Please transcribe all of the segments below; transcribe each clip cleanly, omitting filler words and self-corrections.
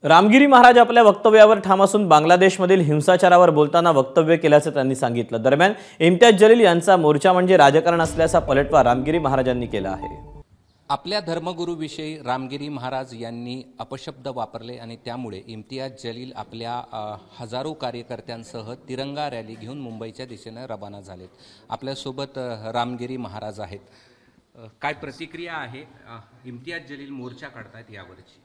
रामगिरी महाराज आपल्या वक्तव्यावर ठाम असून बांगलादेशमधील हिंसाचारावर बोलताना वक्तव्य केल्याचं त्यांनी सांगितलं। दरम्यान इम्तियाज जलील यांचा मोर्चा म्हणजे राजकारण असल्याचा पलटवार रामगिरी महाराजांनी केला आहे। आपल्या धर्मगुरूविषयी रामगिरी महाराज यांनी अपशब्द वापरले आणि त्यामुळे इम्तियाज जलील आपल्या हजारो कार्यकर्त्यांसह तिरंगा रॅली घेऊन मुंबईच्या दिशेने रवाना झालेत। आपल्यासोबत रामगिरी महाराज आहेत। काय प्रतिक्रिया आहे? इम्तियाज जलील मोर्चा काढतात यावरची।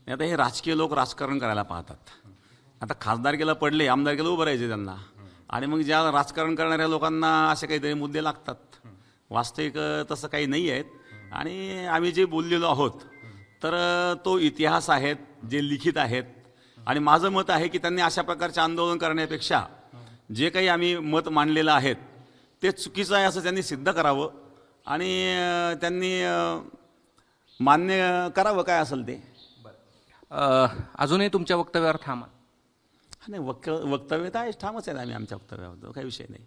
आता हे राजकीय लोक राजकारण करायला पाहतात। आता खासदारकीला पडले, आमदारकीला उभं राहायचे त्यांना, आणि मग ज्या राजकारण करणाऱ्या लोकांना असे काहीतरी मुद्दे लागतात। वास्तविक तसं काही नाही आहेत, आणि आम्ही जे बोललेलो आहोत तर तो इतिहास आहेत जे लिखित आहेत, आणि माझं मत आहे की त्यांनी अशा प्रकारचे आंदोलन करण्यापेक्षा जे काही आम्ही मत मांडलेलं आहेत ते चुकीचं आहे असं त्यांनी सिद्ध करावं, आणि त्यांनी मान्य करावं काय असेल ते। अजूनही तुमच्या वक्तव्यावर ठाम? नाही, वक्तव्य तर आहे, ठामच आहे आम्ही आमच्या वक्तव्यावर, काही विषय नाही।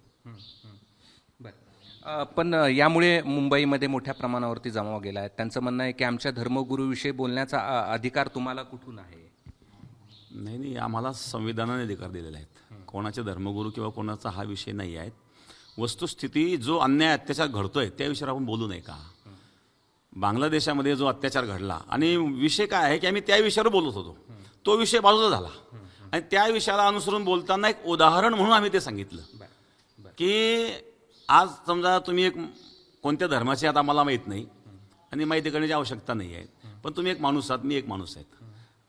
पण यामुळे मुंबईमध्ये मोठ्या प्रमाणावरती जमाव गेला आहे। त्यांचं म्हणणं आहे की आमच्या धर्मगुरूविषयी बोलण्याचा अधिकार तुम्हाला कुठून आहे? नाही, आम्हाला संविधानाने अधिकार दिलेले आहेत। कोणाचे धर्मगुरू किंवा कोणाचा हा विषय नाही आहे। वस्तुस्थिती जो अन्याय अत्याचार घडतोय त्या विषयावर आपण बोलू नये का? बांगलादेशामध्ये जो अत्याचार घडला, आणि विषय काय आहे की आम्ही त्या विषयावर बोलत होतो, तो विषय बाजूला झाला, आणि त्या विषयाला अनुसरून बोलताना एक उदाहरण म्हणून आम्ही ते सांगितलं की आज समजा तुम्ही एक कोणत्या धर्माचे आहात आम्हाला माहीत नाही, आणि माहिती करण्याची आवश्यकता नाही आहे, पण तुम्ही एक माणूस आहात, मी एक माणूस आहे।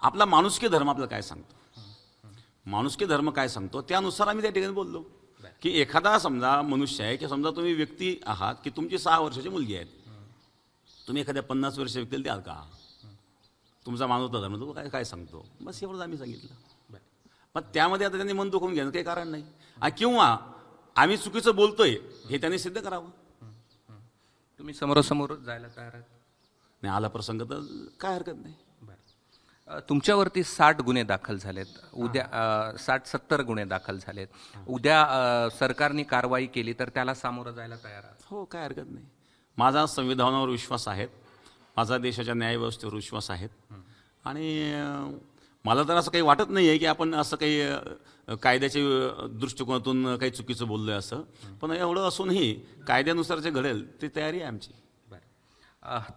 आपला माणुसकी धर्म आपल्याला काय सांगतो, माणुसकी धर्म काय सांगतो त्यानुसार आम्ही त्या ठिकाणी बोललो की एखादा समजा मनुष्य आहे, की समजा तुम्ही व्यक्ती आहात की तुमची 6 वर्षाची मुलगी आहे, तुम्ही एखाद्या 50 वर्षाच्या व्यक्तीला द्याल का? तुमचा मानवता धर्म तो काय काय सांगतो, बस एवढंच आम्ही सांगितलं। पण त्यामध्ये आता त्यांनी मन दुखवून घेणं काही कारण नाही, किंवा आम्ही चुकीचं बोलतोय हे त्यांनी सिद्ध करावं। तुम्ही समोरासमोर जायला तयार आहात? नाही, आला प्रसंग तर काय हरकत नाही। तुमच्यावरती 60 गुन्हे दाखल झालेत, उद्या 60-70 गुन्हे दाखल झालेत, उद्या सरकारने कारवाई केली तर त्याला सामोरं जायला तयार आहात? हो, काय हरकत नाही। माझा संविधानावर विश्वास आहे, माझा देशाच्या न्यायव्यवस्थेवर विश्वास आहे, आणि मला तर असं काही वाटत नाही आहे की आपण असं काही कायद्याच्या दृष्टिकोनातून काही चुकीचं बोललो आहे असं। पण एवढं असूनही कायद्यानुसार जे घडेल ती तयारी आहे आमची।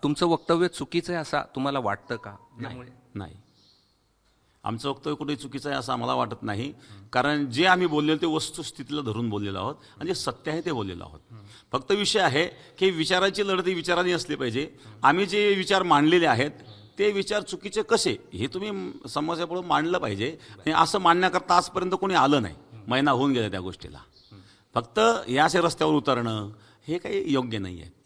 तुमचं वक्तव्य चुकीचं आहे असं तुम्हाला वाटतं का? नाही, आमचं वक्तव्य कुठे चुकीचं आहे असं आम्हाला वाटत नाही, कारण जे आम्ही बोललेलो ते वस्तुस्थितीला धरून बोललेलो आहोत, आणि जे सत्य आहे ते बोललेलो आहोत। फक्त विषय आहे की विचाराची लढत ही विचाराने असली पाहिजे। आम्ही जे विचार मांडलेले आहेत ते विचार चुकीचे कसे हे तुम्ही समस्यापुढे मांडलं पाहिजे, आणि असं मांडण्याकरता आजपर्यंत कोणी आलं नाही, महिना होऊन गेला त्या गोष्टीला। फक्त याचे रस्त्यावर उतरणं हे काही योग्य नाही आहे।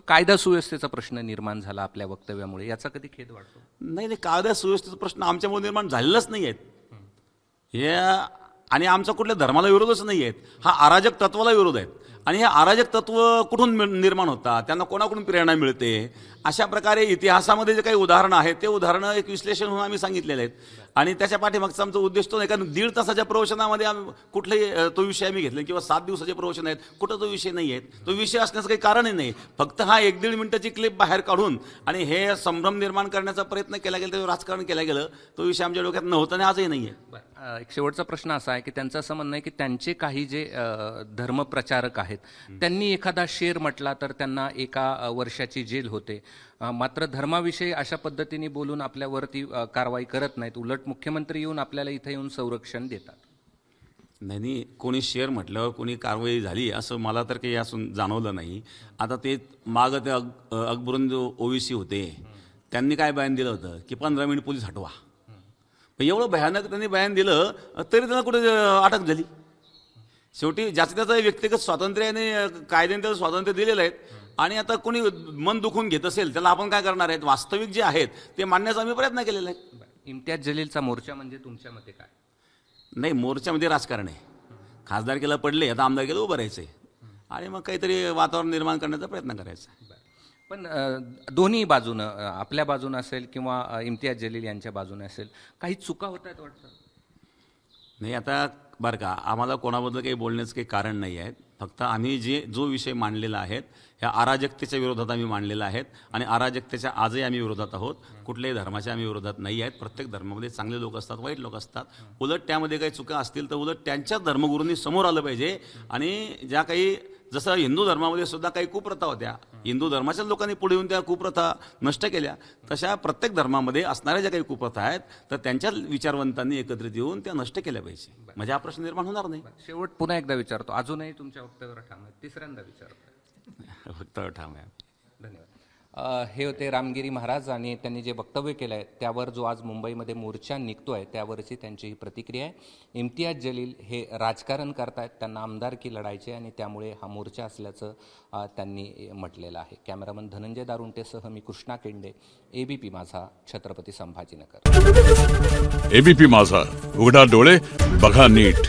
कायदा सुव्यवस्थेचा प्रश्न निर्माण झाला आपल्या वक्तव्यामुळे, याचा कधी खेद वाटतो? नाही, कायदा सुव्यवस्थेचा प्रश्न आमच्यामुळे निर्माण झालेलाच नाही आहेत हे, आणि आमचा कुठल्या धर्माला विरोधच नाही आहेत, हा अराजक तत्वाला विरोध आहे। आणि हे अराजक तत्व कुठून निर्माण होतात, त्यांना कोणाकडून प्रेरणा मिळते, अशा प्रकारे इतिहासामध्ये जे काही उदाहरणं आहेत ते उदाहरणं एक विश्लेषण म्हणून आम्ही सांगितलेले आहेत, आणि त्याच्या पाठीमागचा आमचा उद्देश तो नाही। कारण 1.5 तासाच्या प्रवचनामध्ये आम्ही कुठलाही तो विषय आम्ही घेतला, किंवा 7 दिवसाचे प्रवचन आहेत कुठं तो विषय नाही आहे, तो विषय असण्याचं काही कारणही नाही। फक्त हा 1-1.5 मिनिटाची क्लिप बाहेर काढून आणि हे संभ्रम निर्माण करण्याचा प्रयत्न केला गेला, त्याचं राजकारण केलं गेलं, तो विषय आमच्या डोक्यात नव्हता आणि आजही नाही आहे। एक शेवटचा प्रश्न असा आहे की त्यांचं असं म्हणणं आहे की त्यांचे काही जे धर्मप्रचारक आहेत त्यांनी एखादा शेर म्हटला तर त्यांना 1 वर्षाची जेल होते, मात्र धर्माविषयी अशा पद्धतीने बोलून आपल्यावरती कारवाई करत नाहीत, उलट मुख्यमंत्री येऊन आपल्याला इथे येऊन संरक्षण देतात। नाही, कोणी शेर म्हटल्यावर कोणी कारवाई झाली असं मला तर काही असून जाणवलं नाही। आता ते मागं ते अकबरुद्दीन ओवीसी होते, त्यांनी काय बयान दिलं होतं की 15 मिनिट पोलीस हटवा, एवढं भयानक त्यांनी बयान दिलं तरी त्यांना कुठे अटक झाली। शेवटी ज्याचं त्याचं व्यक्तिगत स्वातंत्र्य आणि कायद्याने त्याचं स्वातंत्र्य दिलेलं आहे, आणि आता कोणी मन दुखून घेत असेल त्याला आपण काय करणार आहेत, वास्तविक जे आहेत ते मांडण्याचा आम्ही प्रयत्न केलेला आहे। इम्तियाज जलीलचा मोर्चा म्हणजे तुमच्या मते काय? नाही, मोर्चामध्ये राजकारण आहे, खासदारकीला पडले आता आमदारकीला उभं राहायचं आहे, आणि मग काहीतरी वातावरण निर्माण करण्याचा प्रयत्न करायचा आहे। पण दोन्ही बाजूनं, आपल्या बाजूनं असेल किंवा इम्तियाज जलील यांच्या बाजूने असेल, काही चुका होत आहेत वाटतं? नाही, आता बरं का, आम्हाला कोणाबद्दल काही बोलण्याचं काही कारण नाही आहे. फक्त आम्ही जो विषय मांडलेला आहे ह्या अराजकतेच्या विरोधात आम्ही मांडलेला आहेत आणि अराजकतेच्या आजही आम्ही विरोधात आहोत. कुठल्याही धर्माच्या आम्ही विरोधात नाही आहेत. प्रत्येक धर्मामध्ये चांगले लोक असतात, वाईट लोक असतात. उलट त्यामध्ये काही चुका असतील तर उलट त्यांच्याच धर्मगुरूंनी समोर आलं पाहिजे. आणि ज्या काही, जसं हिंदू धर्मामध्ये सुद्धा काही कुप्रथा होत्या, हिंदू धर्माच्याच लोकांनी पुढे येऊन त्या कुप्रथा नष्ट केल्या. तशा प्रत्येक धर्मामध्ये असणाऱ्या ज्या काही कुप्रथा आहेत तर त्यांच्याच विचारवंतांनी एकत्रित येऊन त्या नष्ट केल्या पाहिजे. म्हणजे हा प्रश्न निर्माण होणार नाही. शेवट पुन्हा एकदा विचारतो, अजूनही तुमच्या वक्तव्यावर ठाम आहे, तिसऱ्यांदा विचारतो. फक्त ठाम आहे. धन्यवाद. हे होते रामगिरी महाराज आणि त्यांनी जे वक्तव्य केलं आहे त्यावर जो आज मुंबईमध्ये मोर्चा निघतो आहे त्यावरची त्यांची ही प्रतिक्रिया आहे. इम्तियाज जलील हे राजकारण करतायत, त्यांना आमदारकी लढायचे आणि त्यामुळे हा मोर्चा असल्याचं त्यांनी म्हटलेलं आहे. कॅमेरामन धनंजय दारुंटेसह मी कृष्णा केंडे, एबीपी माझा, छत्रपती संभाजीनगर. एबीपी माझा, उघडा डोळे बघा नीट.